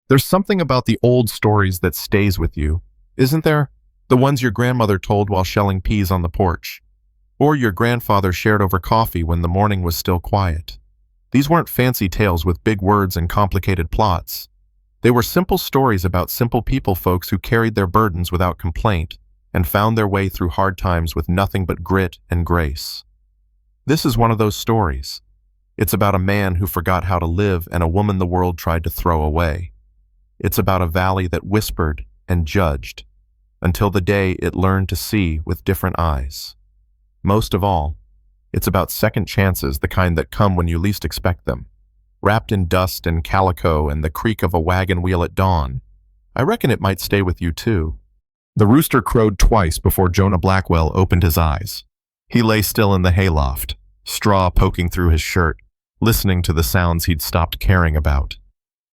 There's something about the old stories that stays with you, isn't there? The ones your grandmother told while shelling peas on the porch, or your grandfather shared over coffee when the morning was still quiet. These weren't fancy tales with big words and complicated plots. They were simple stories about simple people folks who carried their burdens without complaint and found their way through hard times with nothing but grit and grace. This is one of those stories. It's about a man who forgot how to live and a woman the world tried to throw away. It's about a valley that whispered and judged until the day it learned to see with different eyes. Most of all, it's about second chances, the kind that come when you least expect them. Wrapped in dust and calico and the creak of a wagon wheel at dawn, I reckon it might stay with you too. The rooster crowed twice before Jonah Blackwell opened his eyes. He lay still in the hayloft, straw poking through his shirt, listening to the sounds he'd stopped caring about.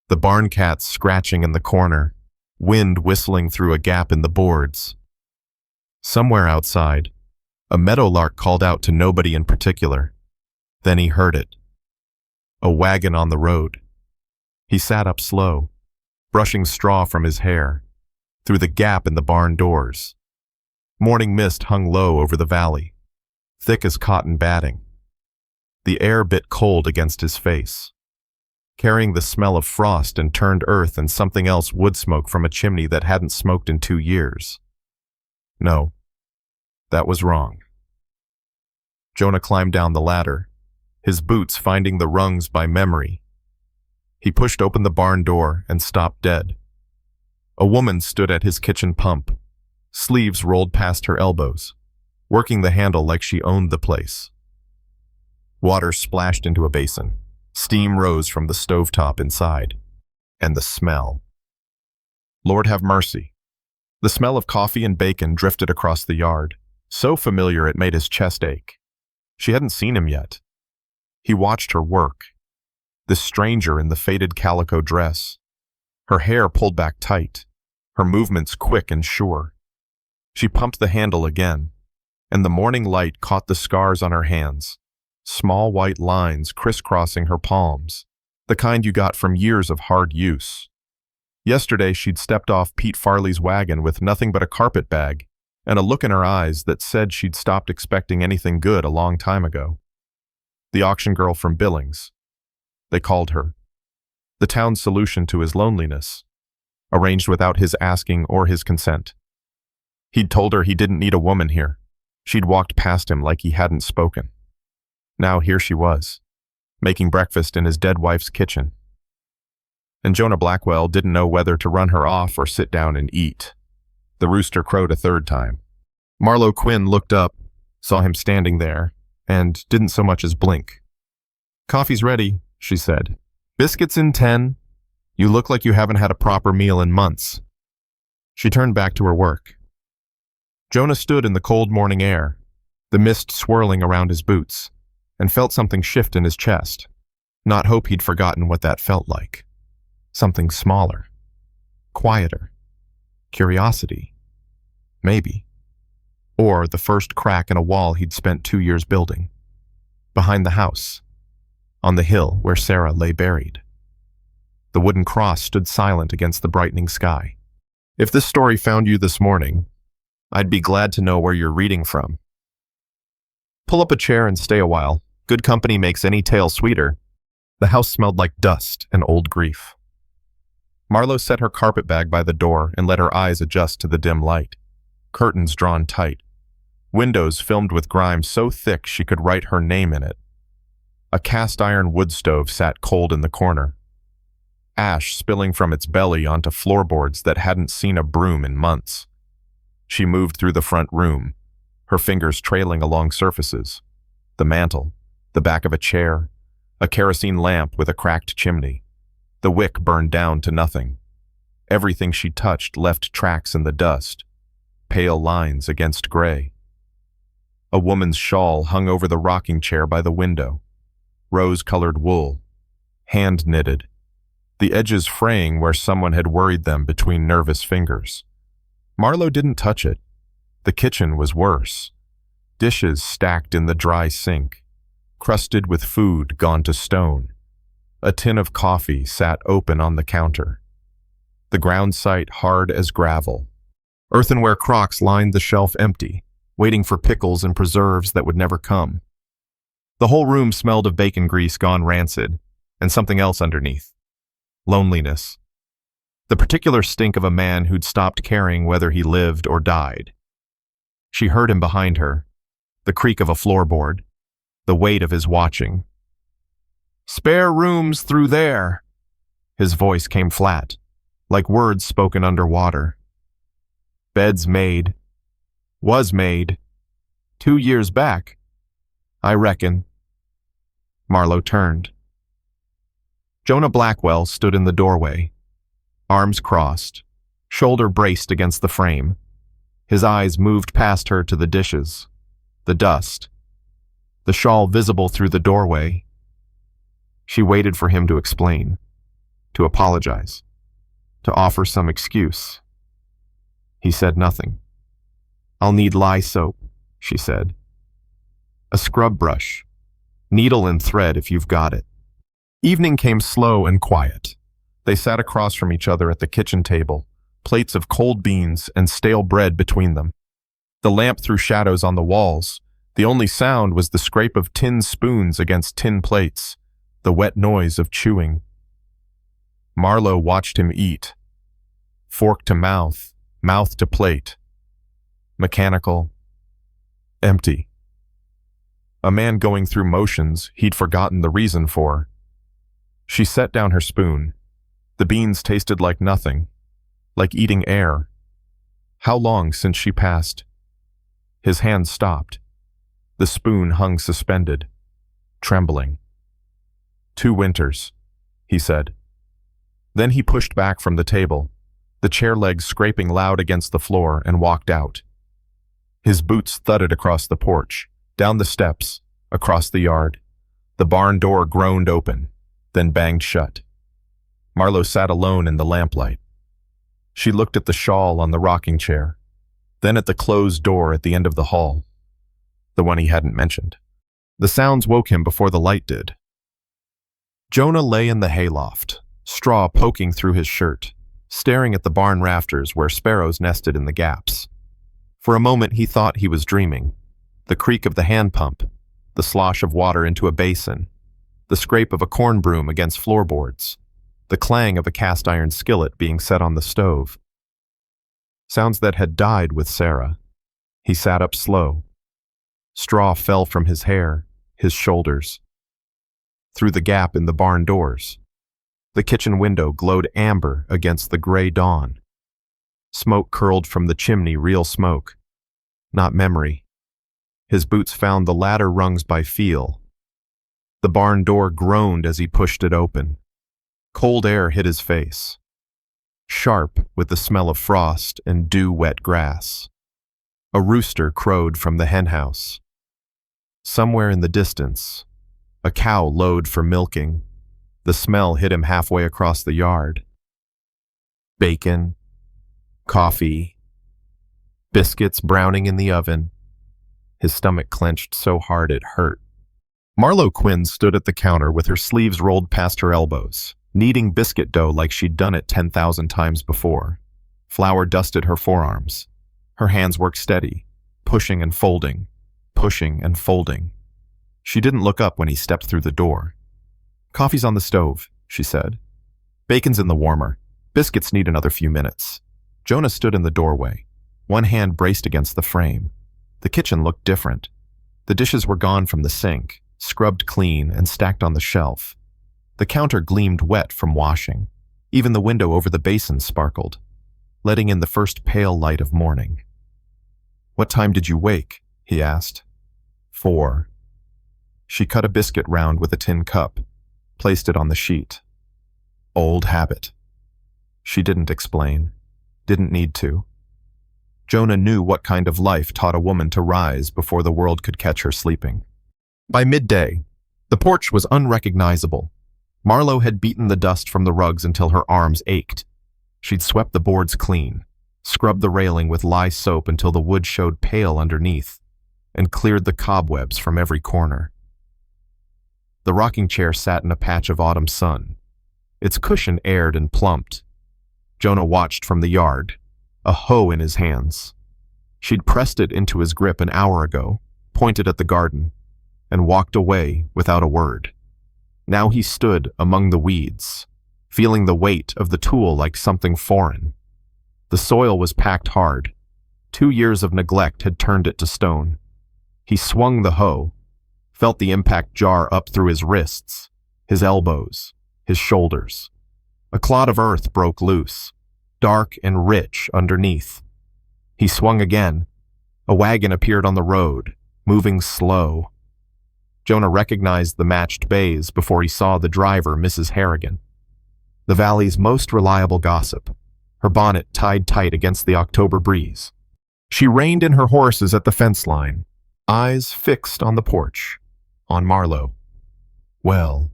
The barn cats scratching in the corner, wind whistling through a gap in the boards. Somewhere outside, a meadowlark called out to nobody in particular. Then he heard it. A wagon on the road. He sat up slow, brushing straw from his hair, through the gap in the barn doors. Morning mist hung low over the valley, thick as cotton batting. The air bit cold against his face, carrying the smell of frost and turned earth and something else wood smoke from a chimney that hadn't smoked in 2 years. No, that was wrong. Jonah climbed down the ladder, his boots finding the rungs by memory. He pushed open the barn door and stopped dead. A woman stood at his kitchen pump, sleeves rolled past her elbows, working the handle like she owned the place. Water splashed into a basin. Steam rose from the stovetop inside. And the smell. Lord have mercy. The smell of coffee and bacon drifted across the yard, so familiar it made his chest ache. She hadn't seen him yet. He watched her work. This stranger in the faded calico dress. Her hair pulled back tight, her movements quick and sure. She pumped the handle again, and the morning light caught the scars on her hands. Small white lines crisscrossing her palms, the kind you got from years of hard use. Yesterday she'd stepped off Pete Farley's wagon with nothing but a carpet bag and a look in her eyes that said she'd stopped expecting anything good a long time ago. The auction girl from Billings, they called her. The town's solution to his loneliness, arranged without his asking or his consent. He'd told her he didn't need a woman here. She'd walked past him like he hadn't spoken. Now here she was, making breakfast in his dead wife's kitchen. And Jonah Blackwell didn't know whether to run her off or sit down and eat. The rooster crowed a third time. Marlowe Quinn looked up, saw him standing there, and didn't so much as blink. "Coffee's ready," she said. "Biscuits in 10. You look like you haven't had a proper meal in months." She turned back to her work. Jonah stood in the cold morning air, the mist swirling around his boots, and felt something shift in his chest. Not hope he'd forgotten what that felt like. Something smaller, quieter, curiosity, maybe. Or the first crack in a wall he'd spent 2 years building. Behind the house, on the hill where Sarah lay buried. The wooden cross stood silent against the brightening sky. If this story found you this morning, I'd be glad to know where you're reading from. Pull up a chair and stay a while. Good company makes any tale sweeter. The house smelled like dust and old grief. Marlowe set her carpet bag by the door and let her eyes adjust to the dim light. Curtains drawn tight. Windows filmed with grime so thick she could write her name in it. A cast-iron wood stove sat cold in the corner. Ash spilling from its belly onto floorboards that hadn't seen a broom in months. She moved through the front room, her fingers trailing along surfaces. The mantel, the back of a chair, a kerosene lamp with a cracked chimney. The wick burned down to nothing. Everything she touched left tracks in the dust, pale lines against gray. A woman's shawl hung over the rocking chair by the window, rose-colored wool, hand-knitted, the edges fraying where someone had worried them between nervous fingers. Marlowe didn't touch it. The kitchen was worse. Dishes stacked in the dry sink, crusted with food gone to stone. A tin of coffee sat open on the counter. the ground site hard as gravel. Earthenware crocks lined the shelf empty, waiting for pickles and preserves that would never come. The whole room smelled of bacon grease gone rancid, and something else underneath. Loneliness. The particular stink of a man who'd stopped caring whether he lived or died. She heard him behind her, the creak of a floorboard, the weight of his watching. "Spare rooms through there." His voice came flat, like words spoken underwater. "Beds made. Was made. 2 years back, I reckon." Marlowe turned. Jonah Blackwell stood in the doorway, arms crossed, shoulder braced against the frame. His eyes moved past her to the dishes, the dust, the shawl visible through the doorway. She waited for him to explain, to apologize, to offer some excuse. He said nothing. "I'll need lye soap," she said. "A scrub brush, needle and thread if you've got it." Evening came slow and quiet. They sat across from each other at the kitchen table, plates of cold beans and stale bread between them. The lamp threw shadows on the walls. The only sound was the scrape of tin spoons against tin plates, the wet noise of chewing. Marlowe watched him eat. Fork to mouth to plate. Mechanical. Empty. A man going through motions he'd forgotten the reason for. She set down her spoon. The beans tasted like nothing, like eating air. How long since she passed? His hand stopped. The spoon hung suspended, trembling. 2 winters, he said. Then he pushed back from the table, the chair legs scraping loud against the floor, and walked out. His boots thudded across the porch, down the steps, across the yard. The barn door groaned open, then banged shut. Marlowe sat alone in the lamplight. She looked at the shawl on the rocking chair, then at the closed door at the end of the hall, the one he hadn't mentioned. The sounds woke him before the light did. Jonah lay in the hayloft, straw poking through his shirt, staring at the barn rafters where sparrows nested in the gaps. For a moment he thought he was dreaming. The creak of the hand pump, the slosh of water into a basin, the scrape of a corn broom against floorboards, the clang of a cast-iron skillet being set on the stove. Sounds that had died with Sarah. He sat up slow. Straw fell from his hair, his shoulders. Through the gap in the barn doors, the kitchen window glowed amber against the gray dawn. Smoke curled from the chimney, real smoke, not memory. His boots found the ladder rungs by feel. The barn door groaned as he pushed it open. Cold air hit his face, sharp with the smell of frost and dew-wet grass. A rooster crowed from the henhouse. Somewhere in the distance, a cow lowed for milking. The smell hit him halfway across the yard. Bacon, coffee, biscuits browning in the oven. His stomach clenched so hard it hurt. Marlowe Quinn stood at the counter with her sleeves rolled past her elbows, kneading biscuit dough like she'd done it 10,000 times before. Flour dusted her forearms. Her hands worked steady, pushing and folding, pushing and folding. She didn't look up when he stepped through the door. "Coffee's on the stove," she said. "Bacon's in the warmer. Biscuits need another few minutes." Jonah stood in the doorway, one hand braced against the frame. The kitchen looked different. The dishes were gone from the sink, scrubbed clean and stacked on the shelf. The counter gleamed wet from washing. Even the window over the basin sparkled, letting in the first pale light of morning. "What time did you wake?" he asked. 4. She cut a biscuit round with a tin cup, placed it on the sheet. Old habit. She didn't explain, didn't need to. Jonah knew what kind of life taught a woman to rise before the world could catch her sleeping. By midday, the porch was unrecognizable. Marlowe had beaten the dust from the rugs until her arms ached. She'd swept the boards clean, scrubbed the railing with lye soap until the wood showed pale underneath, and cleared the cobwebs from every corner. The rocking chair sat in a patch of autumn sun. Its cushion aired and plumped. Jonah watched from the yard, a hoe in his hands. She'd pressed it into his grip an hour ago, pointed at the garden, and walked away without a word. Now he stood among the weeds, feeling the weight of the tool like something foreign. The soil was packed hard. 2 years of neglect had turned it to stone. He swung the hoe, felt the impact jar up through his wrists, his elbows, his shoulders. A clod of earth broke loose, dark and rich underneath. He swung again. A wagon appeared on the road, moving slow. Jonah recognized the matched bays before he saw the driver, Mrs. Harrigan, the valley's most reliable gossip, her bonnet tied tight against the October breeze. She reined in her horses at the fence line, eyes fixed on the porch, on Marlowe. Well,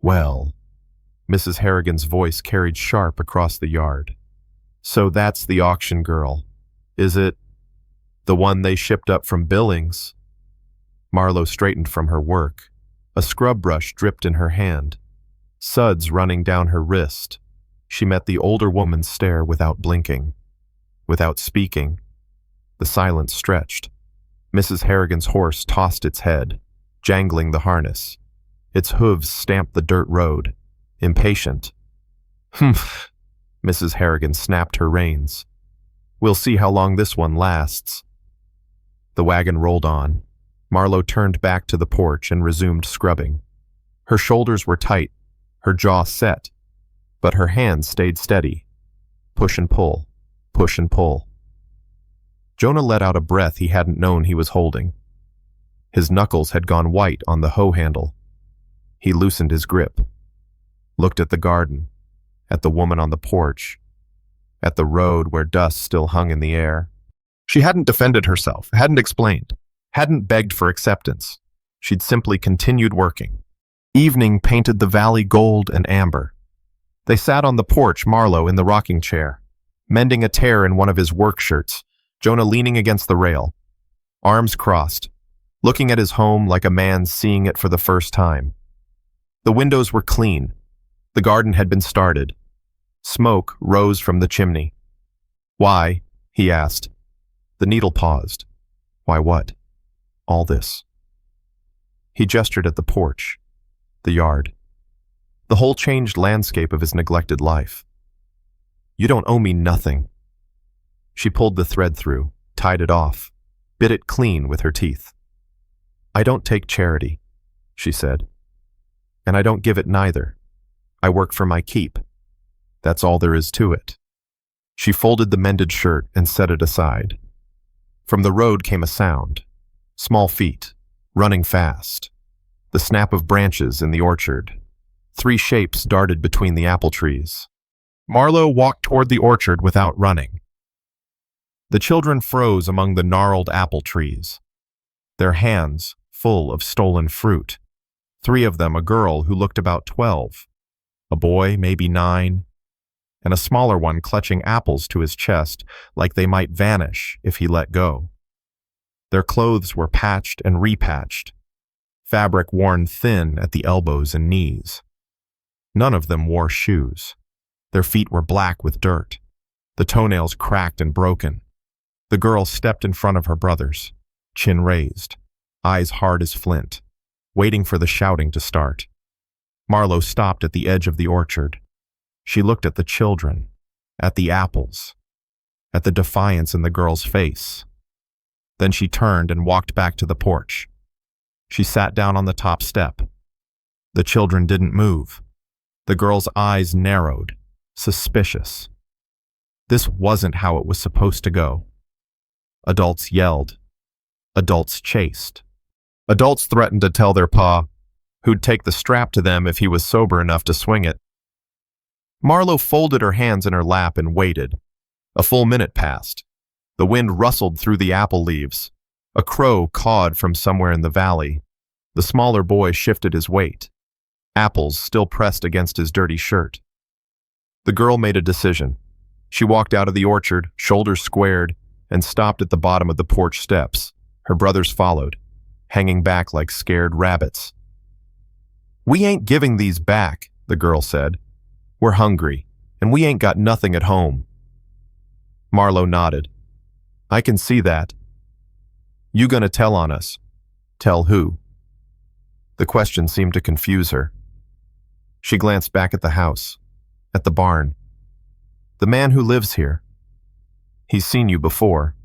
well, Mrs. Harrigan's voice carried sharp across the yard. So that's the auction girl, is it? The one they shipped up from Billings? Marlowe straightened from her work. A scrub brush dripped in her hand, suds running down her wrist. She met the older woman's stare without blinking, without speaking. The silence stretched. Mrs. Harrigan's horse tossed its head, jangling the harness. Its hooves stamped the dirt road, impatient. Humph! Mrs. Harrigan snapped her reins. We'll see how long this one lasts. The wagon rolled on. Marlowe turned back to the porch and resumed scrubbing. Her shoulders were tight, her jaw set, but her hands stayed steady. Push and pull, push and pull. Jonah let out a breath he hadn't known he was holding. His knuckles had gone white on the hoe handle. He loosened his grip, looked at the garden, at the woman on the porch, at the road where dust still hung in the air. She hadn't defended herself, hadn't explained, hadn't begged for acceptance. She'd simply continued working. Evening painted the valley gold and amber. They sat on the porch, Marlowe in the rocking chair, mending a tear in one of his work shirts, Jonah leaning against the rail, arms crossed, looking at his home like a man seeing it for the first time. The windows were clean. The garden had been started. Smoke rose from the chimney. Why? He asked. The needle paused. Why what? All this. He gestured at the porch, the yard, the whole changed landscape of his neglected life. You don't owe me nothing. She pulled the thread through, tied it off, bit it clean with her teeth. I don't take charity, she said. And I don't give it neither. I work for my keep. That's all there is to it. She folded the mended shirt and set it aside. From the road came a sound. Small feet, running fast. The snap of branches in the orchard. 3 shapes darted between the apple trees. Marlowe walked toward the orchard without running. The children froze among the gnarled apple trees, their hands full of stolen fruit. 3 of them a girl who looked about 12, a boy maybe 9, and a smaller one clutching apples to his chest like they might vanish if he let go. Their clothes were patched and repatched, fabric worn thin at the elbows and knees. None of them wore shoes. Their feet were black with dirt, the toenails cracked and broken. The girl stepped in front of her brothers, chin raised, eyes hard as flint, waiting for the shouting to start. Marlowe stopped at the edge of the orchard. She looked at the children, at the apples, at the defiance in the girl's face. Then she turned and walked back to the porch. She sat down on the top step. The children didn't move. The girl's eyes narrowed, suspicious. This wasn't how it was supposed to go. Adults yelled. Adults chased. Adults threatened to tell their pa, who'd take the strap to them if he was sober enough to swing it. Marlowe folded her hands in her lap and waited. A full minute passed. The wind rustled through the apple leaves. A crow cawed from somewhere in the valley. The smaller boy shifted his weight, apples still pressed against his dirty shirt. The girl made a decision. She walked out of the orchard, shoulders squared, and stopped at the bottom of the porch steps. Her brothers followed, hanging back like scared rabbits. "We ain't giving these back," the girl said. "We're hungry, And we ain't got nothing at home. Marlo nodded. I can see that. You gonna tell on us? Tell who? The question seemed to confuse her. She glanced back at the house, at the barn. The man who lives here. He's seen you before.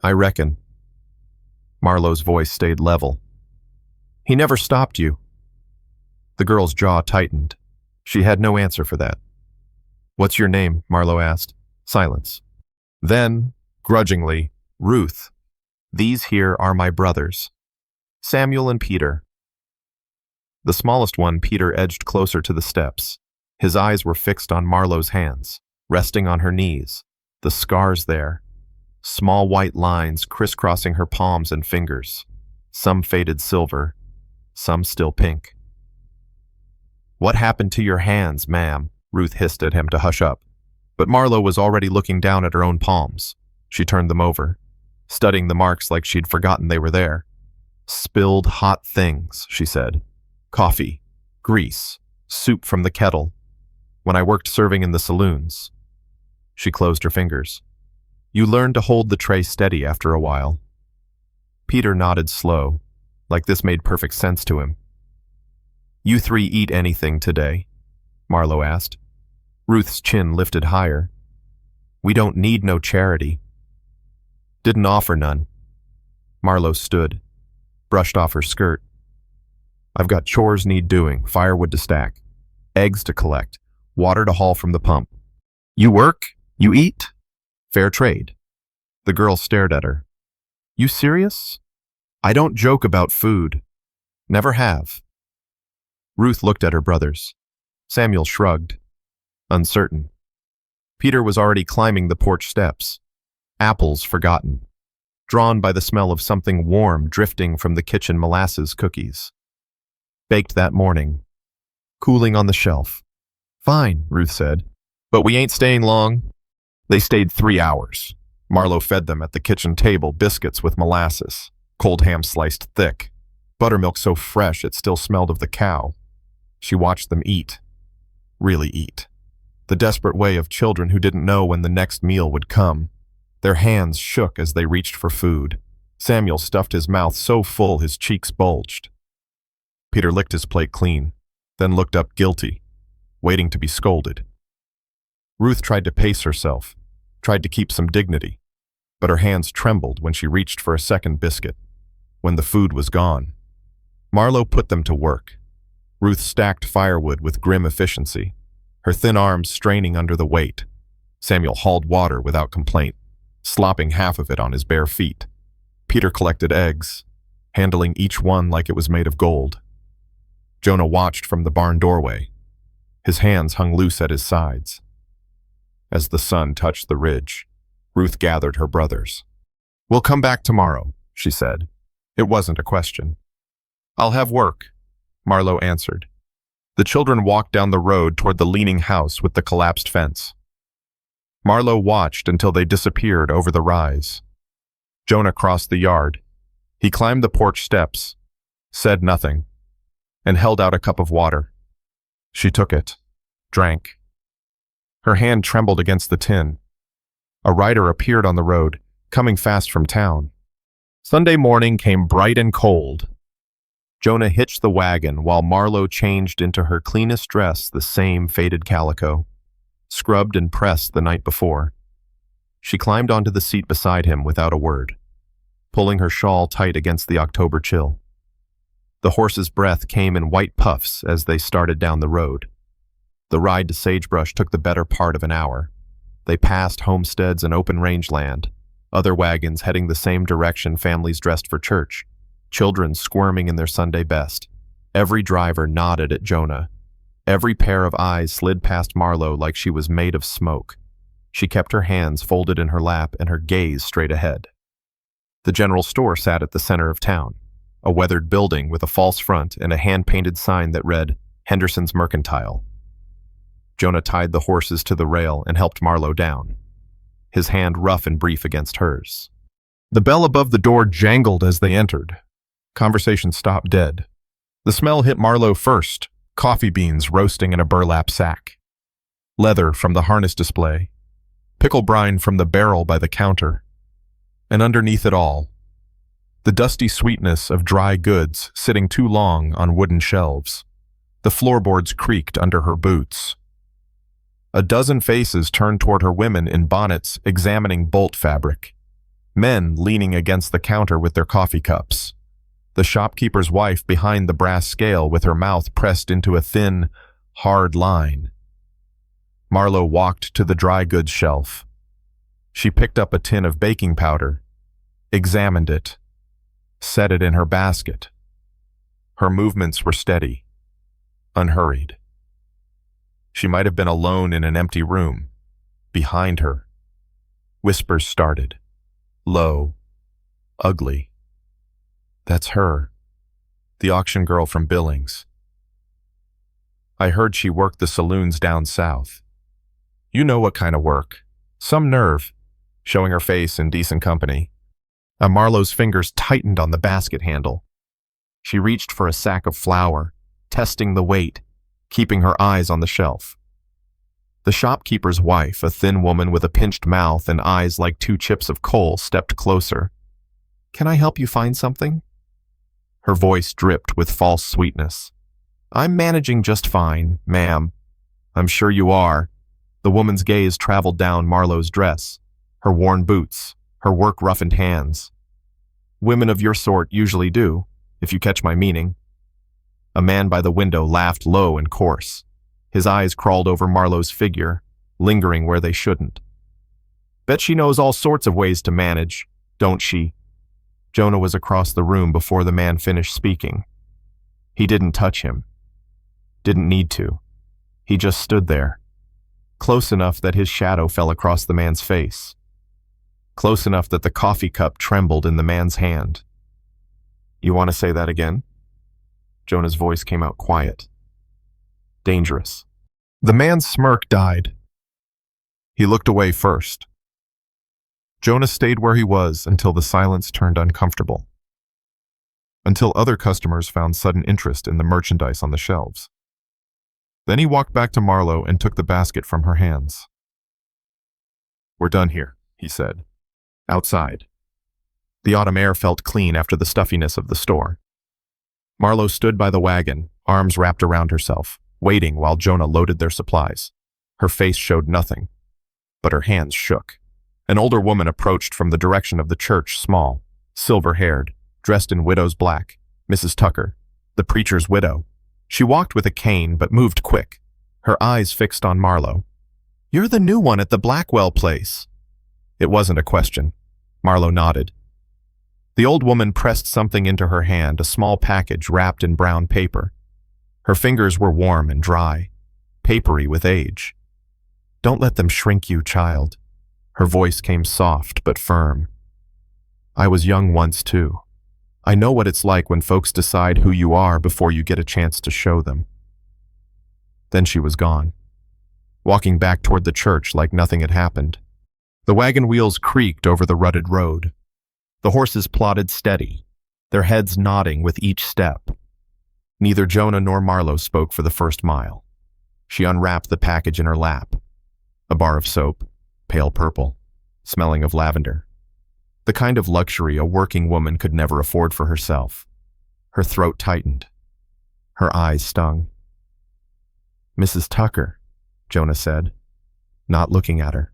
I reckon. Marlo's voice stayed level. He never stopped you. The girl's jaw tightened. She had no answer for that. What's your name? Marlo asked. Silence. Then, grudgingly, Ruth. These here are my brothers, Samuel and Peter. The smallest one, Peter, edged closer to the steps. His eyes were fixed on Marlo's hands, resting on her knees. The scars there. Small white lines crisscrossing her palms and fingers. Some faded silver, some still pink. What happened to your hands, ma'am? Ruth hissed at him to hush up. But Marlo was already looking down at her own palms. She turned them over, studying the marks like she'd forgotten they were there. Spilled hot things, she said. Coffee, grease, soup from the kettle. When I worked serving in the saloons. She closed her fingers. You learned to hold the tray steady after a while. Peter nodded slow, like this made perfect sense to him. You three eat anything today? Marlo asked. Ruth's chin lifted higher. We don't need no charity. Didn't offer none. Marlo stood, brushed off her skirt. I've got chores need doing, firewood to stack, eggs to collect, water to haul from the pump. You work, you eat. Fair trade. The girl stared at her. You serious? I don't joke about food. Never have. Ruth looked at her brothers. Samuel shrugged, uncertain. Peter was already climbing the porch steps, apples forgotten, drawn by the smell of something warm drifting from the kitchen molasses cookies. Baked that morning, cooling on the shelf. Fine, Ruth said, but we ain't staying long. They stayed 3 hours. Marlo fed them at the kitchen table biscuits with molasses, cold ham sliced thick, buttermilk so fresh it still smelled of the cow. She watched them eat. Really eat. The desperate way of children who didn't know when the next meal would come. Their hands shook as they reached for food. Samuel stuffed his mouth so full his cheeks bulged. Peter licked his plate clean, then looked up guilty, waiting to be scolded. Ruth tried to pace herself, tried to keep some dignity, but her hands trembled when she reached for a second biscuit. When the food was gone, Marlo put them to work. Ruth stacked firewood with grim efficiency, her thin arms straining under the weight. Samuel hauled water without complaint, slopping half of it on his bare feet. Peter collected eggs, handling each one like it was made of gold. Jonah watched from the barn doorway. His hands hung loose at his sides. As the sun touched the ridge, Ruth gathered her brothers. We'll come back tomorrow, she said. It wasn't a question. I'll have work, Marlo answered. The children walked down the road toward the leaning house with the collapsed fence. Marlo watched until they disappeared over the rise. Jonah crossed the yard. He climbed the porch steps, said nothing, and held out a cup of water. She took it, drank. Her hand trembled against the tin. A rider appeared on the road, coming fast from town. Sunday morning came bright and cold. Jonah hitched the wagon while Marlo changed into her cleanest dress, the same faded calico, scrubbed and pressed the night before. She climbed onto the seat beside him without a word, pulling her shawl tight against the October chill. The horse's breath came in white puffs as they started down the road. The ride to Sagebrush took the better part of an hour. They passed homesteads and open rangeland, other wagons heading the same direction, families dressed for church, children squirming in their Sunday best. Every driver nodded at Jonah. Every pair of eyes slid past Marlo like she was made of smoke. She kept her hands folded in her lap and her gaze straight ahead. The general store sat at the center of town, a weathered building with a false front and a hand-painted sign that read, Henderson's Mercantile. Jonah tied the horses to the rail and helped Marlo down, his hand rough and brief against hers. The bell above the door jangled as they entered. Conversation stopped dead. The smell hit Marlo first, coffee beans roasting in a burlap sack. leather from the harness display, pickle brine from the barrel by the counter, and underneath it all, the dusty sweetness of dry goods sitting too long on wooden shelves. The floorboards creaked under her boots. A dozen faces turned toward her, women in bonnets examining bolt fabric, men leaning against the counter with their coffee cups, the shopkeeper's wife behind the brass scale with her mouth pressed into a thin, hard line. Marlowe walked to the dry goods shelf. She picked up a tin of baking powder, examined it, set it in her basket. Her movements were steady, unhurried. She might have been alone in an empty room. Behind her, whispers started, low, ugly. That's her, the auction girl from Billings. I heard she worked the saloons down south. You know what kind of work. Some nerve, showing her face in decent company. Marlowe's fingers tightened on the basket handle. She reached for a sack of flour, testing the weight, keeping her eyes on the shelf. The shopkeeper's wife, a thin woman with a pinched mouth and eyes like two chips of coal, stepped closer. Can I help you find something? Her voice dripped with false sweetness. I'm managing just fine, ma'am. I'm sure you are. The woman's gaze traveled down Marlowe's dress, her worn boots, her work-roughened hands. Women of your sort usually do, if you catch my meaning. A man by the window laughed low and coarse. His eyes crawled over Marlowe's figure, lingering where they shouldn't. Bet she knows all sorts of ways to manage, don't she? Jonah was across the room before the man finished speaking. He didn't touch him. Didn't need to. He just stood there, close enough that his shadow fell across the man's face, close enough that the coffee cup trembled in the man's hand. You want to say that again? Jonah's voice came out quiet. Dangerous. The man's smirk died. He looked away first. Jonah stayed where he was until the silence turned uncomfortable, until other customers found sudden interest in the merchandise on the shelves. Then he walked back to Marlowe and took the basket from her hands. We're done here, he said. Outside. The autumn air felt clean after the stuffiness of the store. Marlowe stood by the wagon, arms wrapped around herself, waiting while Jonah loaded their supplies. Her face showed nothing, but her hands shook. An older woman approached from the direction of the church, small, silver-haired, dressed in widow's black, Mrs. Tucker, the preacher's widow. She walked with a cane but moved quick, her eyes fixed on Marlowe. You're the new one at the Blackwell place. It wasn't a question. Marlowe nodded. The old woman pressed something into her hand, a small package wrapped in brown paper. Her fingers were warm and dry, papery with age. Don't let them shrink you, child. Her voice came soft but firm. I was young once too. I know what it's like when folks decide who you are before you get a chance to show them. Then she was gone, walking back toward the church like nothing had happened. The wagon wheels creaked over the rutted road. The horses plodded steady, their heads nodding with each step. Neither Jonah nor Marlowe spoke for the first mile. She unwrapped the package in her lap. A bar of soap, pale purple, smelling of lavender. The kind of luxury a working woman could never afford for herself. Her throat tightened. Her eyes stung. Mrs. Tucker, Jonah said, not looking at her.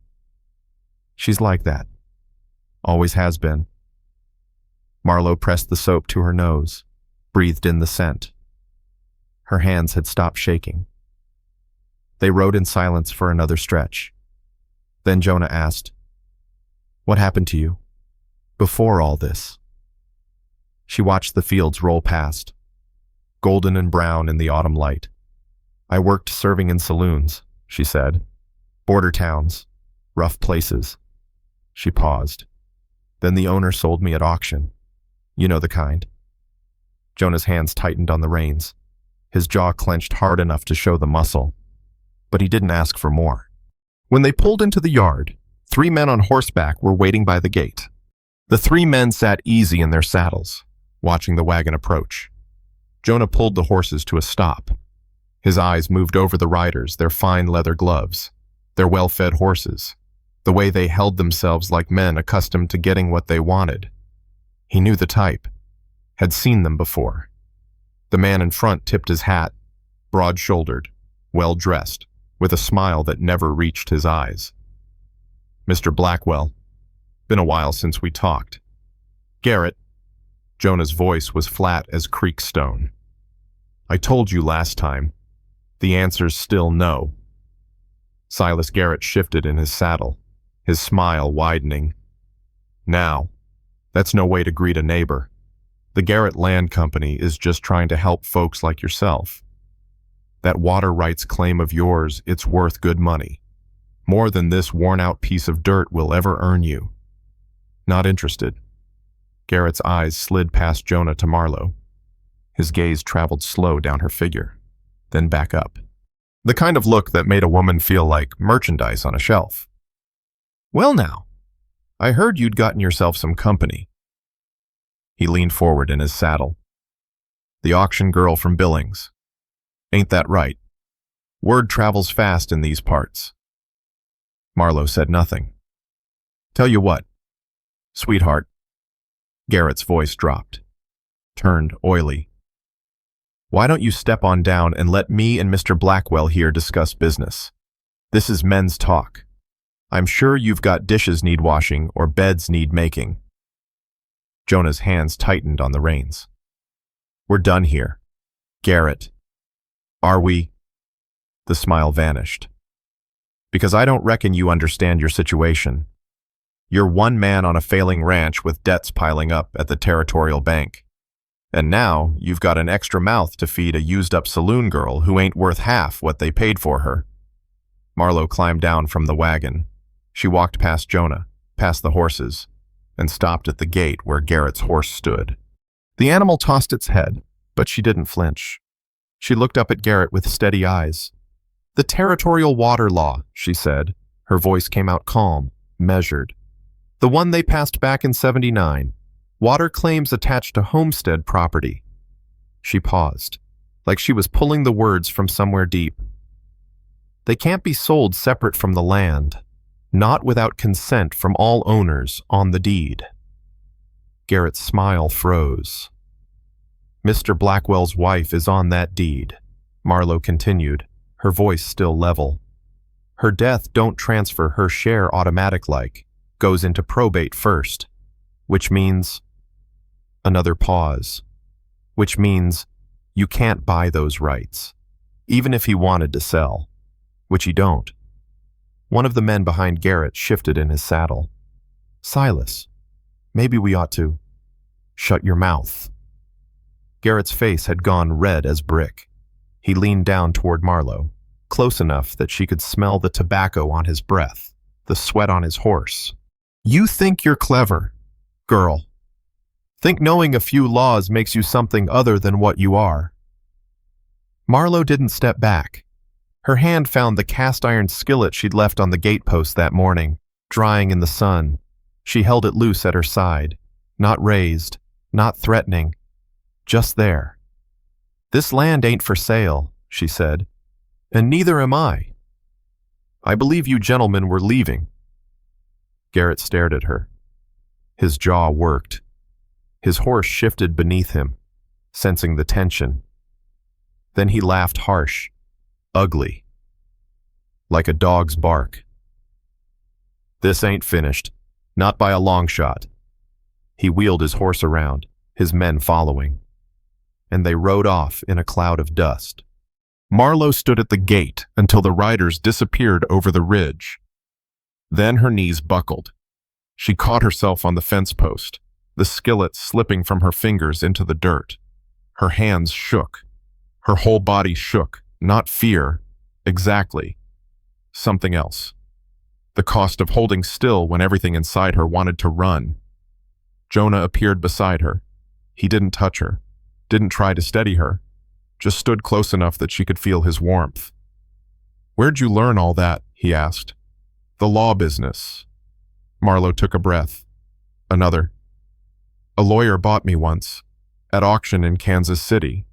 She's like that. Always has been. Marlowe pressed the soap to her nose, breathed in the scent. Her hands had stopped shaking. They rode in silence for another stretch. Then Jonah asked, What happened to you before all this? She watched the fields roll past, golden and brown in the autumn light. I worked serving in saloons, she said. Border towns, rough places. She paused. Then the owner sold me at auction. You know the kind. Jonah's hands tightened on the reins. His jaw clenched hard enough to show the muscle. But he didn't ask for more. When they pulled into the yard, 3 men on horseback were waiting by the gate. The 3 men sat easy in their saddles, watching the wagon approach. Jonah pulled the horses to a stop. His eyes moved over the riders, their fine leather gloves, their well-fed horses, the way they held themselves like men accustomed to getting what they wanted. He knew the type, had seen them before. The man in front tipped his hat, broad-shouldered, well-dressed, with a smile that never reached his eyes. "Mr. Blackwell, been a while since we talked." "Garrett." Jonah's voice was flat as creek stone. "I told you last time. The answer's still no." Silas Garrett shifted in his saddle, his smile widening. "Now, that's no way to greet a neighbor. The Garrett Land Company is just trying to help folks like yourself. That water rights claim of yours, it's worth good money. More than this worn-out piece of dirt will ever earn you." "Not interested." Garrett's eyes slid past Jonah to Marlo. His gaze traveled slow down her figure, then back up. The kind of look that made a woman feel like merchandise on a shelf. "Well now, I heard you'd gotten yourself some company." He leaned forward in his saddle. "The auction girl from Billings. Ain't that right? Word travels fast in these parts." Marlo said nothing. "Tell you what, sweetheart." Garrett's voice dropped, turned oily. "Why don't you step on down and let me and Mr. Blackwell here discuss business? This is men's talk. I'm sure you've got dishes need washing or beds need making." Jonah's hands tightened on the reins. "We're done here. Garrett." "Are we?" The smile vanished. "Because I don't reckon you understand your situation. You're one man on a failing ranch with debts piling up at the Territorial Bank. And now you've got an extra mouth to feed a used-up saloon girl who ain't worth half what they paid for her." Marlo climbed down from the wagon. She walked past Jonah, past the horses, and stopped at the gate where Garrett's horse stood. The animal tossed its head, but she didn't flinch. She looked up at Garrett with steady eyes. "The Territorial Water Law," she said. Her voice came out calm, measured. "The one they passed back in '79. Water claims attached to homestead property." She paused, like she was pulling the words from somewhere deep. "They can't be sold separate from the land, not without consent from all owners on the deed." Garrett's smile froze. "Mr. Blackwell's wife is on that deed," Marlo continued, her voice still level. "Her death don't transfer her share automatic-like, goes into probate first, which means..." Another pause. "Which means you can't buy those rights, even if he wanted to sell, which he don't." One of the men behind Garrett shifted in his saddle. "Silas, maybe we ought to..." "Shut your mouth." Garrett's face had gone red as brick. He leaned down toward Marlo, close enough that she could smell the tobacco on his breath, the sweat on his horse. "You think you're clever, girl. Think knowing a few laws makes you something other than what you are." Marlo didn't step back. Her hand found the cast-iron skillet she'd left on the gatepost that morning, drying in the sun. She held it loose at her side, not raised, not threatening, just there. "This land ain't for sale," she said, "and neither am I. I believe you gentlemen were leaving." Garrett stared at her. His jaw worked. His horse shifted beneath him, sensing the tension. Then he laughed harsh, ugly, like a dog's bark. "This ain't finished, not by a long shot." He wheeled his horse around, his men following, and they rode off in a cloud of dust. Marlo stood at the gate until the riders disappeared over the ridge. Then her knees buckled. She caught herself on the fence post, the skillet slipping from her fingers into the dirt. Her hands shook. Her whole body shook, not fear, exactly. Something else. The cost of holding still when everything inside her wanted to run. Jonah appeared beside her. He didn't touch her, didn't try to steady her, just stood close enough that she could feel his warmth. "Where'd you learn all that?" he asked. "The law business." Marlo took a breath. Another. "A lawyer bought me once, at auction in Kansas City."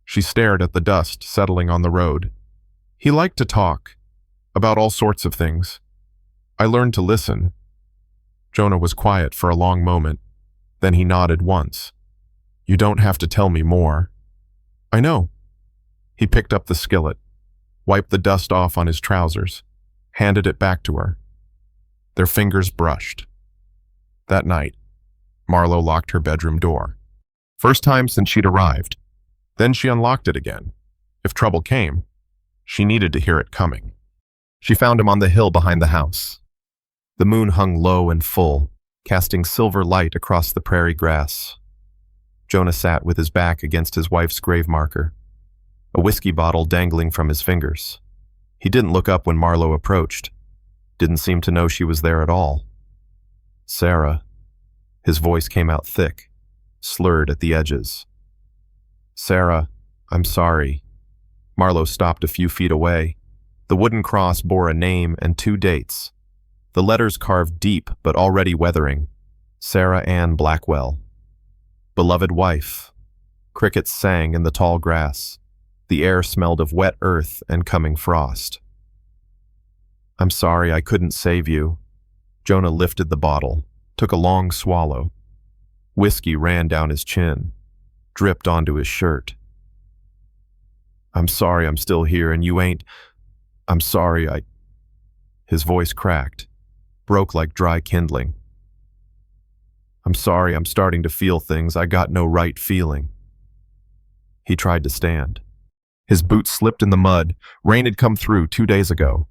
She stared at the dust settling on the road. He liked to talk, about all sorts of things. I learned to listen. Jonah was quiet for a long moment. Then he nodded once. You don't have to tell me more. I know. He picked up the skillet, wiped the dust off on his trousers, handed it back to her. Their fingers brushed. That night, Marlo locked her bedroom door. First time since she'd arrived. Then she unlocked it again. If trouble came, she needed to hear it coming. She found him on the hill behind the house. The moon hung low and full, casting silver light across the prairie grass. Jonah sat with his back against his wife's grave marker, a whiskey bottle dangling from his fingers. He didn't look up when Marlo approached. Didn't seem to know she was there at all. Sarah. His voice came out thick, slurred at the edges. Sarah, I'm sorry. Marlo stopped a few feet away. The wooden cross bore a name and 2 dates. The letters carved deep but already weathering. Sarah Ann Blackwell. Beloved wife. Crickets sang in the tall grass. The air smelled of wet earth and coming frost. I'm sorry I couldn't save you. Jonah lifted the bottle, took a long swallow. Whiskey ran down his chin, dripped onto his shirt. I'm sorry I'm still here and you ain't. I'm sorry I... His voice cracked, broke like dry kindling. I'm sorry I'm starting to feel things I got no right feeling. He tried to stand. His boots slipped in the mud. Rain had come through 2 days ago,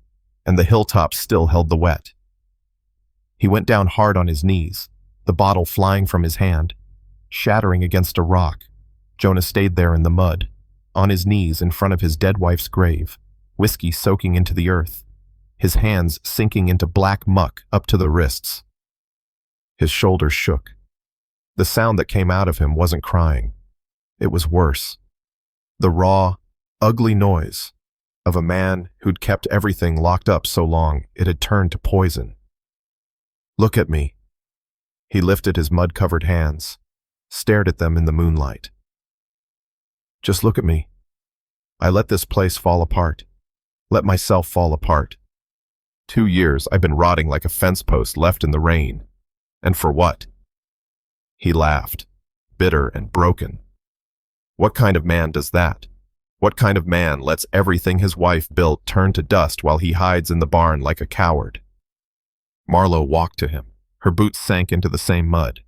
and the hilltops still held the wet. He went down hard on his knees, the bottle flying from his hand, shattering against a rock. Jonah stayed there in the mud, on his knees in front of his dead wife's grave, whiskey soaking into the earth, his hands sinking into black muck up to the wrists. His shoulders shook. The sound that came out of him wasn't crying. It was worse. The raw, ugly noise of a man who'd kept everything locked up so long it had turned to poison. Look at me. He lifted his mud-covered hands, stared at them in the moonlight. Just look at me. I let this place fall apart. Let myself fall apart. 2 years I've been rotting like a fence post left in the rain. And for what? He laughed, bitter and broken. What kind of man does that? What kind of man lets everything his wife built turn to dust while he hides in the barn like a coward? Marlo walked to him. Her boots sank into the same mud.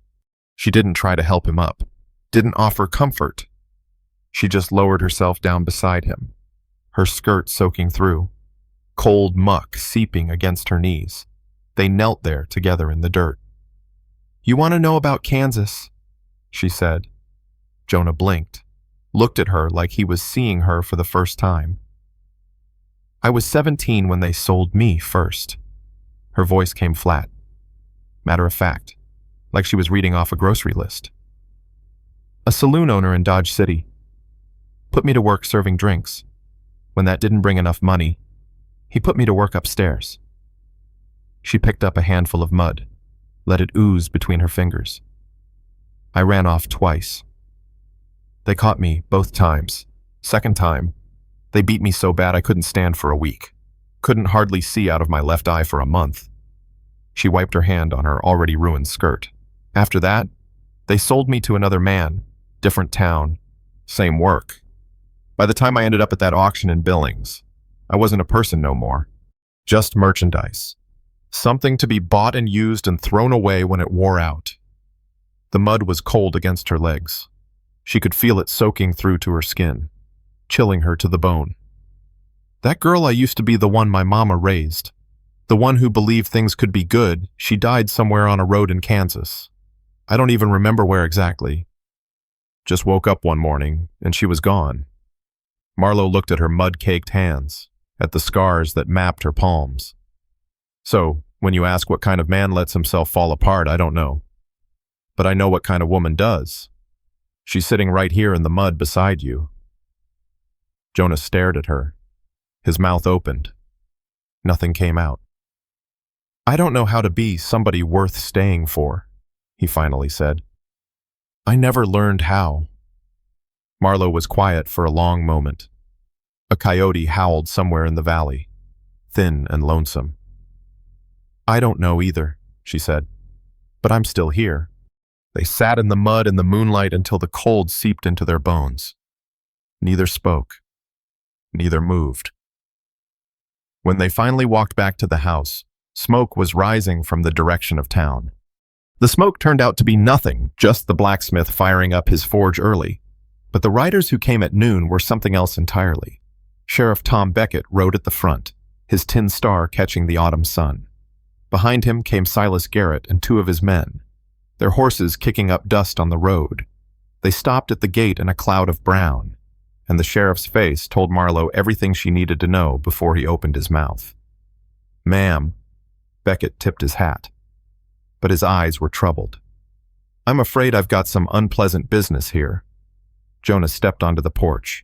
She didn't try to help him up, didn't offer comfort. She just lowered herself down beside him, her skirt soaking through, cold muck seeping against her knees. They knelt there together in the dirt. You want to know about Kansas? She said. Jonah blinked, looked at her like he was seeing her for the first time. I was 17 when they sold me first. Her voice came flat, matter of fact, like she was reading off a grocery list. A saloon owner in Dodge City put me to work serving drinks. When that didn't bring enough money, he put me to work upstairs. She picked up a handful of mud, let it ooze between her fingers. I ran off twice. They caught me both times. Second time, they beat me so bad I couldn't stand for a week. Couldn't hardly see out of my left eye for a month. She wiped her hand on her already ruined skirt. After that, they sold me to another man, different town, same work. By the time I ended up at that auction in Billings, I wasn't a person no more. Just merchandise. Something to be bought and used and thrown away when it wore out. The mud was cold against her legs. She could feel it soaking through to her skin, chilling her to the bone. That girl I used to be the one my mama raised. The one who believed things could be good, she died somewhere on a road in Kansas. I don't even remember where exactly. Just woke up one morning, and she was gone. Marlo looked at her mud-caked hands, at the scars that mapped her palms. So, when you ask what kind of man lets himself fall apart, I don't know. But I know what kind of woman does. She's sitting right here in the mud beside you. Jonah stared at her. His mouth opened. Nothing came out. I don't know how to be somebody worth staying for, he finally said. I never learned how. Marlowe was quiet for a long moment. A coyote howled somewhere in the valley, thin and lonesome. "I don't know either," she said, "but I'm still here." They sat in the mud in the moonlight until the cold seeped into their bones. Neither spoke. Neither moved. When they finally walked back to the house, smoke was rising from the direction of town. The smoke turned out to be nothing, just the blacksmith firing up his forge early. But the riders who came at noon were something else entirely. Sheriff Tom Beckett rode at the front, his tin star catching the autumn sun. Behind him came Silas Garrett and two of his men, their horses kicking up dust on the road. They stopped at the gate in a cloud of brown, and the sheriff's face told Marlowe everything she needed to know before he opened his mouth. "Ma'am," Beckett tipped his hat, but his eyes were troubled. "I'm afraid I've got some unpleasant business here." Jonah stepped onto the porch.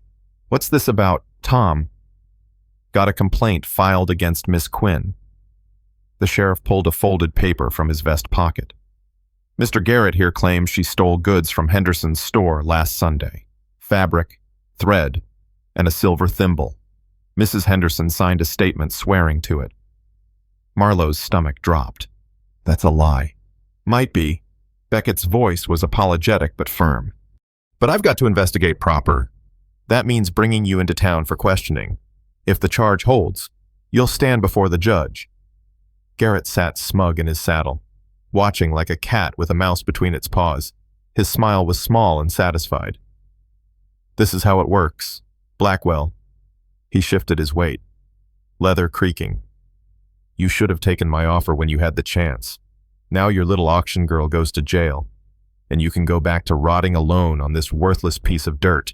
"What's this about, Tom?" "Got a complaint filed against Miss Quinn." The sheriff pulled a folded paper from his vest pocket. "Mr. Garrett here claims she stole goods from Henderson's store last Sunday. Fabric, thread, and a silver thimble. Mrs. Henderson signed a statement swearing to it." Marlowe's stomach dropped. "That's a lie." "Might be." Beckett's voice was apologetic but firm. "But I've got to investigate proper. That means bringing you into town for questioning. If the charge holds, you'll stand before the judge." Garrett sat smug in his saddle, watching like a cat with a mouse between its paws. His smile was small and satisfied. "This is how it works. Blackwell." He shifted his weight, leather creaking. "You should have taken my offer when you had the chance. Now your little auction girl goes to jail, and you can go back to rotting alone on this worthless piece of dirt."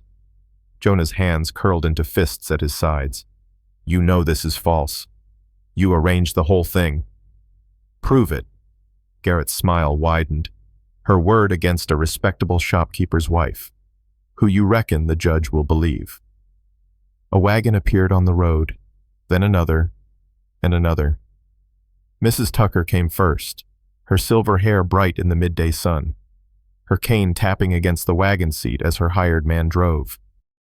Jonah's hands curled into fists at his sides. "You know this is false. You arranged the whole thing." "Prove it." Garrett's smile widened. "Her word against a respectable shopkeeper's wife. Who you reckon the judge will believe?" A wagon appeared on the road, then another, and another. Mrs. Tucker came first, her silver hair bright in the midday sun, her cane tapping against the wagon seat as her hired man drove.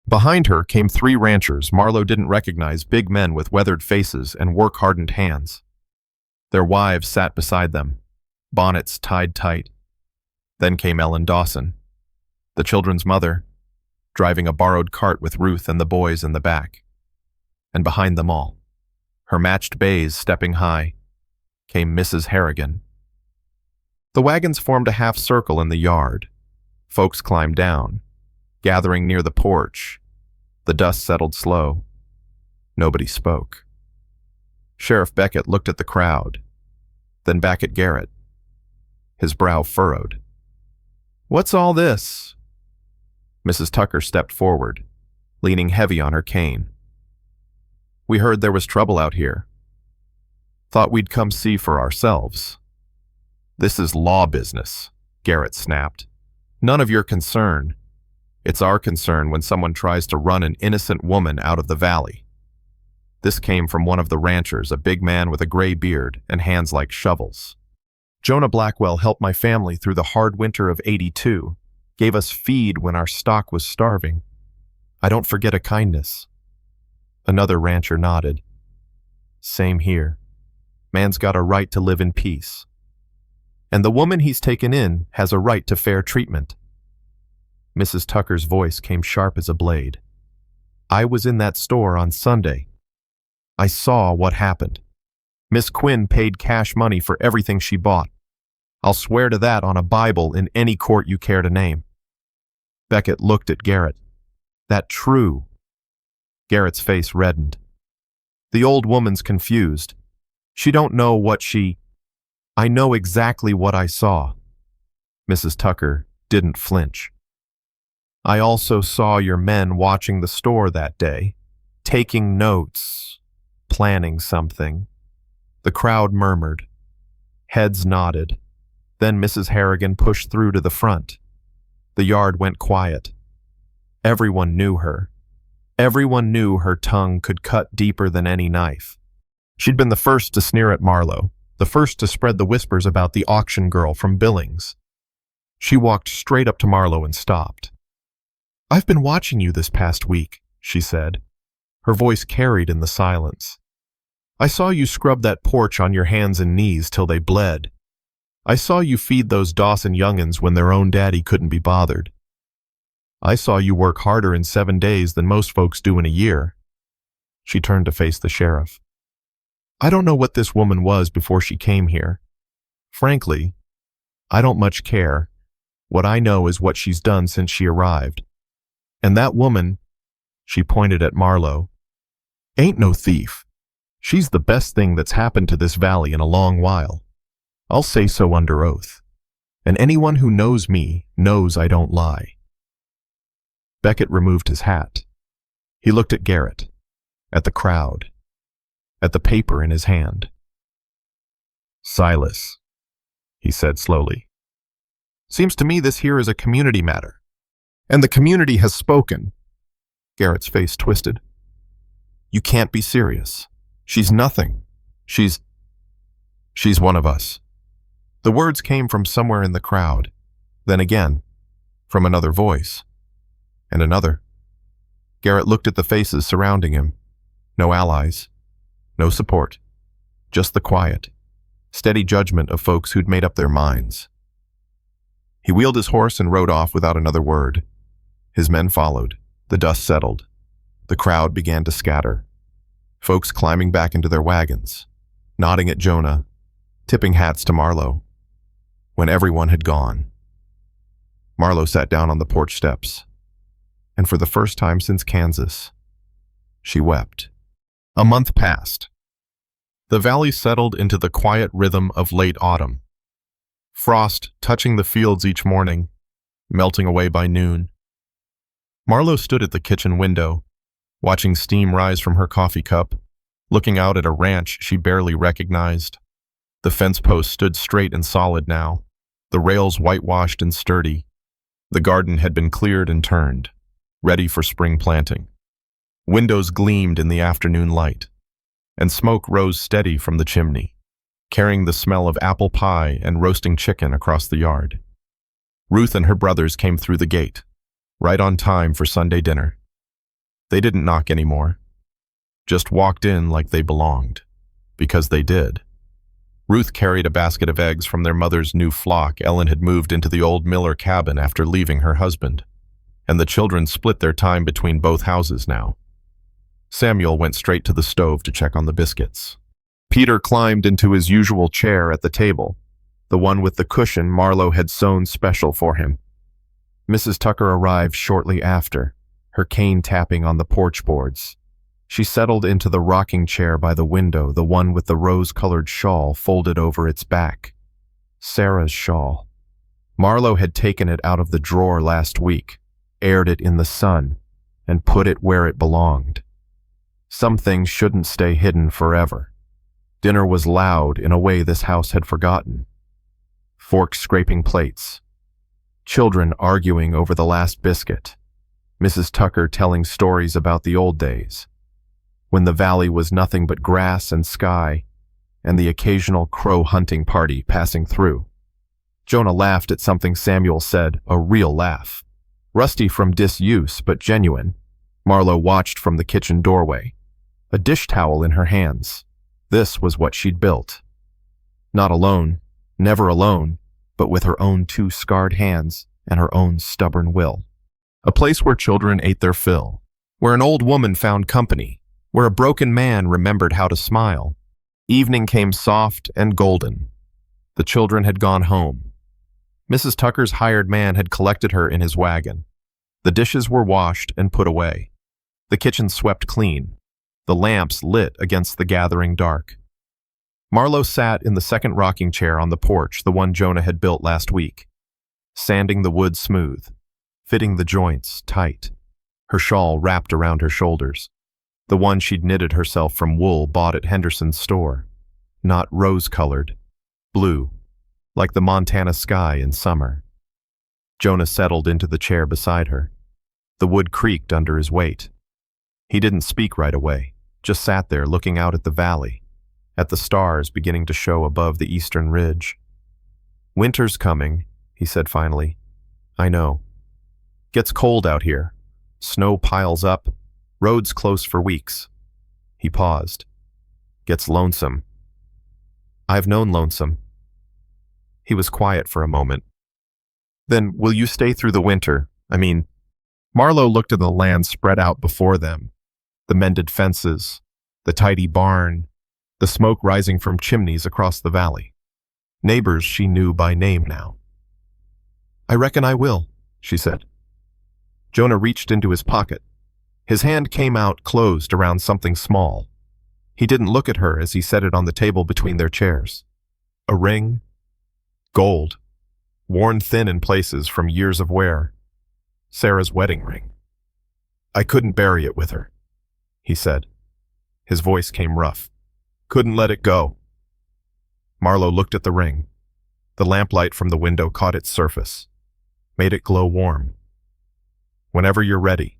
Behind her came three ranchers Marlowe didn't recognize, big men with weathered faces and work-hardened hands. Their wives sat beside them, bonnets tied tight. Then came Ellen Dawson, the children's mother, driving a borrowed cart with Ruth and the boys in the back. And behind them all, her matched bays stepping high, came Mrs. Harrigan. The wagons formed a half circle in the yard. Folks climbed down, gathering near the porch. The dust settled slow. Nobody spoke. Sheriff Beckett looked at the crowd, then back at Garrett. His brow furrowed. "What's all this?" Mrs. Tucker stepped forward, leaning heavy on her cane. "We heard there was trouble out here. Thought we'd come see for ourselves." "This is law business," Garrett snapped. "None of your concern. It's our concern when someone tries to run an innocent woman out of the valley." This came from one of the ranchers, a big man with a gray beard and hands like shovels. "Jonah Blackwell helped my family through the hard winter of '82, gave us feed when our stock was starving. I don't forget a kindness." Another rancher nodded. "Same here. Man's got a right to live in peace. And the woman he's taken in has a right to fair treatment." Mrs. Tucker's voice came sharp as a blade. "I was in that store on Sunday. I saw what happened. Miss Quinn paid cash money for everything she bought. I'll swear to that on a Bible in any court you care to name." Beckett looked at Garrett. "That true?" Garrett's face reddened. "The old woman's confused. She don't know what she—" "I know exactly what I saw." Mrs. Tucker didn't flinch. "I also saw your men watching the store that day, taking notes, planning something." The crowd murmured. Heads nodded. Then Mrs. Harrigan pushed through to the front. The yard went quiet. Everyone knew her. Everyone knew her tongue could cut deeper than any knife. She'd been the first to sneer at Marlowe, the first to spread the whispers about the auction girl from Billings. She walked straight up to Marlowe and stopped. I've been watching you this past week, she said, her voice carried in the silence. I saw you scrub that porch on your hands and knees till they bled. I saw you feed those Dawson youngins when their own daddy couldn't be bothered. I saw you work harder in 7 days than most folks do in a year. She turned to face the sheriff. I don't know what this woman was before she came here. Frankly, I don't much care. What I know is what she's done since she arrived. And that woman, she pointed at Marlowe, ain't no thief. She's the best thing that's happened to this valley in a long while. I'll say so under oath. And anyone who knows me knows I don't lie. Beckett removed his hat. He looked at Garrett, at the crowd, at the paper in his hand. Silas, he said slowly. Seems to me this here is a community matter. And the community has spoken. Garrett's face twisted. You can't be serious. She's nothing. She's one of us. The words came from somewhere in the crowd. Then again, from another voice. And another. Garrett looked at the faces surrounding him. No allies. No support. Just the quiet, steady judgment of folks who'd made up their minds. He wheeled his horse and rode off without another word. His men followed. The dust settled. The crowd began to scatter. Folks climbing back into their wagons, nodding at Jonah, tipping hats to Marlowe. When everyone had gone, Marlowe sat down on the porch steps, and for the first time since Kansas, she wept. A month passed. The valley settled into the quiet rhythm of late autumn. Frost touching the fields each morning, melting away by noon. Marlowe stood at the kitchen window, watching steam rise from her coffee cup, looking out at a ranch she barely recognized. The fence post stood straight and solid now, the rails whitewashed and sturdy. The garden had been cleared and turned, ready for spring planting. Windows gleamed in the afternoon light, and smoke rose steady from the chimney, carrying the smell of apple pie and roasting chicken across the yard. Ruth and her brothers came through the gate, right on time for Sunday dinner. They didn't knock anymore, just walked in like they belonged, because they did. Ruth carried a basket of eggs from their mother's new flock. Ellen had moved into the old Miller cabin after leaving her husband, and the children split their time between both houses now. Samuel went straight to the stove to check on the biscuits. Peter climbed into his usual chair at the table, the one with the cushion Marlowe had sewn special for him. Mrs. Tucker arrived shortly after, her cane tapping on the porch boards. She settled into the rocking chair by the window, the one with the rose-colored shawl folded over its back. Sarah's shawl. Marlowe had taken it out of the drawer last week, aired it in the sun, and put it where it belonged. Some things shouldn't stay hidden forever. Dinner was loud in a way this house had forgotten. Forks scraping plates. Children arguing over the last biscuit. Mrs. Tucker telling stories about the old days, when the valley was nothing but grass and sky, and the occasional crow hunting party passing through. Jonah laughed at something Samuel said, a real laugh. Rusty from disuse, but genuine. Marlowe watched from the kitchen doorway, a dish towel in her hands. This was what she'd built. Not alone, never alone, but with her own 2 scarred hands and her own stubborn will. A place where children ate their fill, where an old woman found company, where a broken man remembered how to smile. Evening came soft and golden. The children had gone home. Mrs. Tucker's hired man had collected her in his wagon. The dishes were washed and put away. The kitchen swept clean, the lamps lit against the gathering dark. Marlowe sat in the second rocking chair on the porch, the one Jonah had built last week, sanding the wood smooth, fitting the joints tight, her shawl wrapped around her shoulders, the one she'd knitted herself from wool bought at Henderson's store, not rose-colored, blue, like the Montana sky in summer. Jonah settled into the chair beside her. The wood creaked under his weight. He didn't speak right away, just sat there looking out at the valley, at the stars beginning to show above the eastern ridge. "Winter's coming," he said finally. "I know. Gets cold out here, Snow piles up, roads close for weeks. He paused. Gets lonesome. I've known lonesome. He was quiet for a moment. Then, will you stay through the winter? Marlowe looked at the land spread out before them. The mended fences, the tidy barn, the smoke rising from chimneys across the valley. Neighbors she knew by name now. I reckon I will, she said. Jonah reached into his pocket. His hand came out closed around something small. He didn't look at her as he set it on the table between their chairs. A ring, gold, worn thin in places from years of wear. Sarah's wedding ring. I couldn't bury it with her, he said. His voice came rough. Couldn't let it go. Marlowe looked at the ring. The lamplight from the window caught its surface, made it glow warm. Whenever you're ready.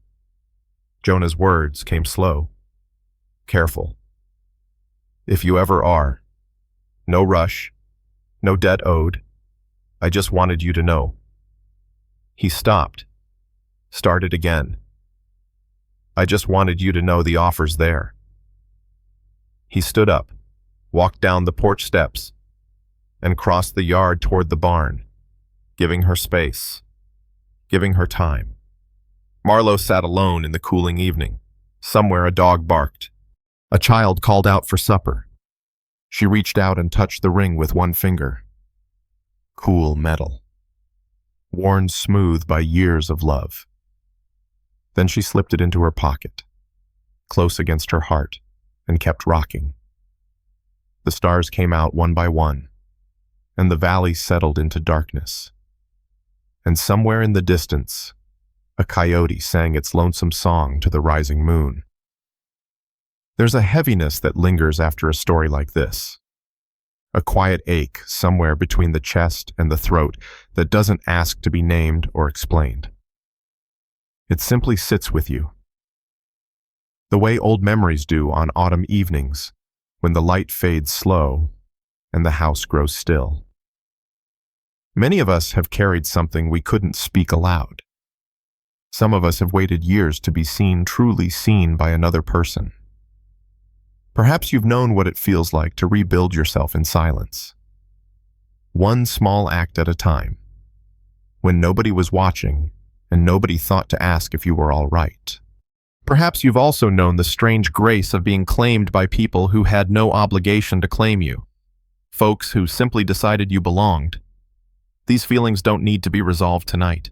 Jonah's words came slow. Careful. If you ever are. No rush. No debt owed. I just wanted you to know. He stopped. Started again. I just wanted you to know the offer's there. He stood up, walked down the porch steps, and crossed the yard toward the barn, giving her space, giving her time. Marlowe sat alone in the cooling evening. Somewhere a dog barked. A child called out for supper. She reached out and touched the ring with one finger. Cool metal. Worn smooth by years of love. Then she slipped it into her pocket, close against her heart, and kept rocking. The stars came out one by one, and the valley settled into darkness. And somewhere in the distance, a coyote sang its lonesome song to the rising moon. There's a heaviness that lingers after a story like this. A quiet ache somewhere between the chest and the throat that doesn't ask to be named or explained. It simply sits with you. The way old memories do on autumn evenings, when the light fades slow and the house grows still. Many of us have carried something we couldn't speak aloud. Some of us have waited years to be seen, truly seen by another person. Perhaps you've known what it feels like to rebuild yourself in silence. One small act at a time. When nobody was watching and nobody thought to ask if you were all right. Perhaps you've also known the strange grace of being claimed by people who had no obligation to claim you. Folks who simply decided you belonged. These feelings don't need to be resolved tonight.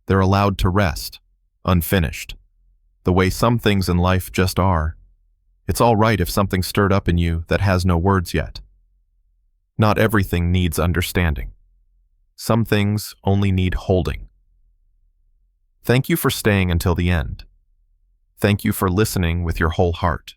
They're allowed to rest, unfinished. The way some things in life just are. It's all right if something stirred up in you that has no words yet. Not everything needs understanding. Some things only need holding. Thank you for staying until the end. Thank you for listening with your whole heart.